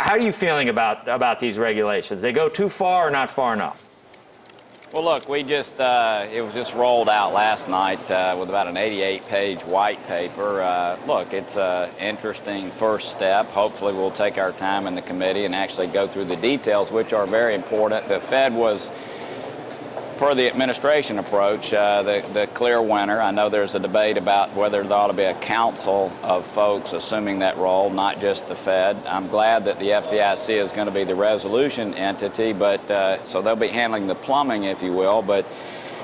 How are you feeling about these regulations? They go too far or not far enough? Well, look, it was just rolled out last night with about an 88-page white paper. Look, it's an interesting first step. Hopefully we'll take our time in the committee and actually go through the details, which are very important. The Fed was, per the administration approach, the clear winner. I know there's a debate about whether there ought to be a council of folks assuming that role, not just the Fed. I'm glad that the FDIC is going to be the resolution entity, but so they'll be handling the plumbing, if you will. But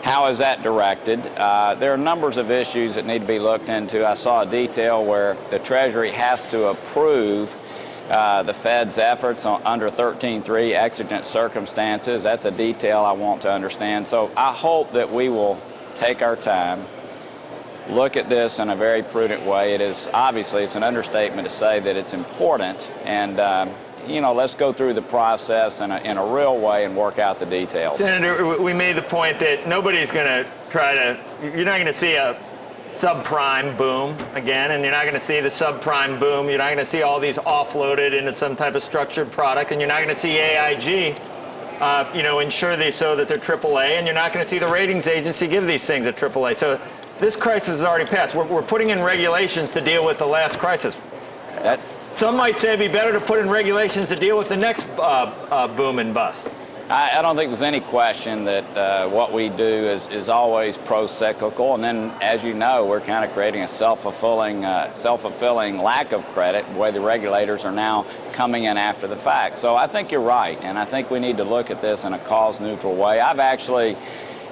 how is that directed? There are numbers of issues that need to be looked into. I saw a detail where the Treasury has to approve the Fed's efforts under 13.3 exigent circumstances. That's a detail I want to understand. So I hope that we will take our time, look at this in a very prudent way. It's an understatement to say that it's important, and let's go through the process in a real way and work out the details. Senator, we made the point that nobody's going to you're not going to see a subprime boom again, and you're not going to see the subprime boom. You're not going to see all these offloaded into some type of structured product, and you're not going to see AIG, insure these so that they're AAA, and you're not going to see the ratings agency give these things a AAA. So this crisis has already passed. We're putting in regulations to deal with the last crisis. Some might say it'd be better to put in regulations to deal with the next boom and bust. I don't think there's any question that what we do is always pro-cyclical, and then, as you know, we're kind of creating a self-fulfilling lack of credit, the way the regulators are now coming in after the fact. So I think you're right, and I think we need to look at this in a cause-neutral way. I've actually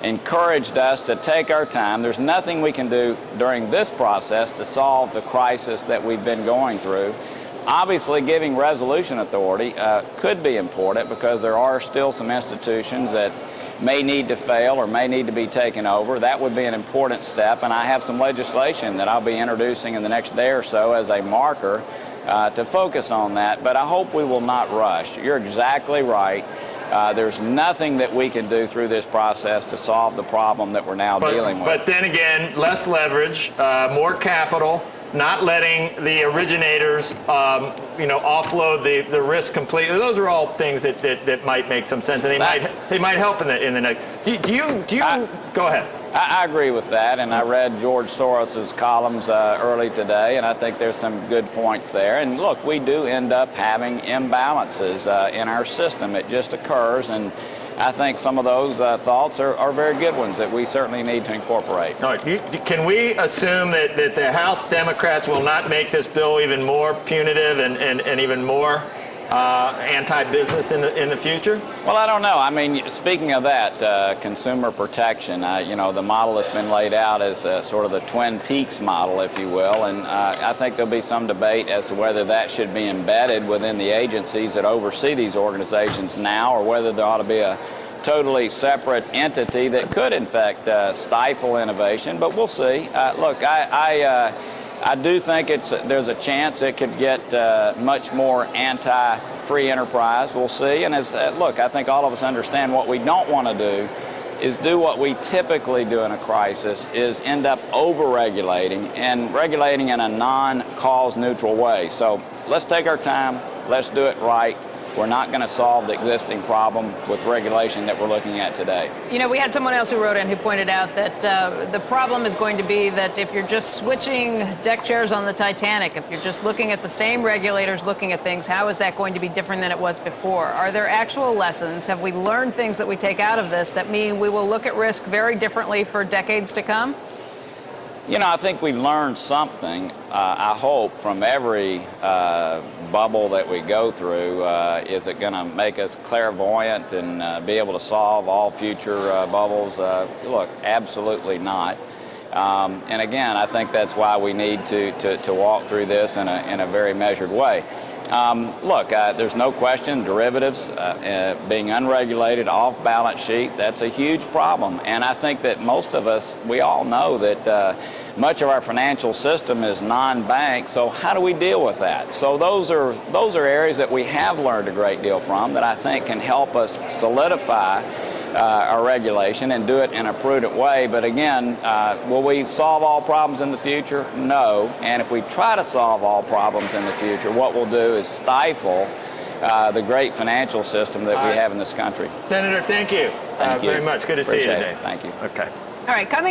encouraged us to take our time. There's nothing we can do during this process to solve the crisis that we've been going through. Obviously, giving resolution authority could be important because there are still some institutions that may need to fail or may need to be taken over. That would be an important step, and I have some legislation that I'll be introducing in the next day or so as a marker to focus on that. But I hope we will not rush. You're exactly right. There's nothing that we can do through this process to solve the problem that we're now dealing with. But then again, less leverage, more capital, not letting the originators, offload the risk completely. Those are all things that might make some sense, and they might help in the next. Go ahead. I agree with that, and I read George Soros's columns early today, and I think there's some good points there. And look, we do end up having imbalances in our system. It just occurs, and I think some of those thoughts are very good ones that we certainly need to incorporate. All right. Can we assume that the House Democrats will not make this bill even more punitive and even more anti-business in the future? Well, I don't know. I mean, speaking of that, consumer protection, the model that's been laid out is sort of the Twin Peaks model, if you will, and I think there'll be some debate as to whether that should be embedded within the agencies that oversee these organizations now, or whether there ought to be a totally separate entity that could, in fact, stifle innovation. But we'll see. Look, I do think there's a chance it could get much more anti-free enterprise. We'll see. And I think all of us understand what we don't want to do is do what we typically do in a crisis, is end up over-regulating and regulating in a non-cause neutral way. So let's take our time. Let's do it right. We're not going to solve the existing problem with regulation that we're looking at today. We had someone else who wrote in who pointed out that the problem is going to be that if you're just switching deck chairs on the Titanic, if you're just looking at the same regulators looking at things, how is that going to be different than it was before? Are there actual lessons? Have we learned things that we take out of this that mean we will look at risk very differently for decades to come? I think we've learned something, I hope, from every bubble that we go through. Is it going to make us clairvoyant and be able to solve all future bubbles? Look, absolutely not. And again, I think that's why we need to walk through this in a very measured way. There's no question derivatives being unregulated, off balance sheet, that's a huge problem. And I think that most of us, we all know that much of our financial system is non-bank, so how do we deal with that? So those are areas that we have learned a great deal from that I think can help us solidify our regulation and do it in a prudent way. But again, will we solve all problems in the future? No. And if we try to solve all problems in the future, what we'll do is stifle the great financial system that All we right. have in this country. Senator, thank you, Thank you. very much. Good to see you Appreciate today. it. Thank you. Okay. All right, coming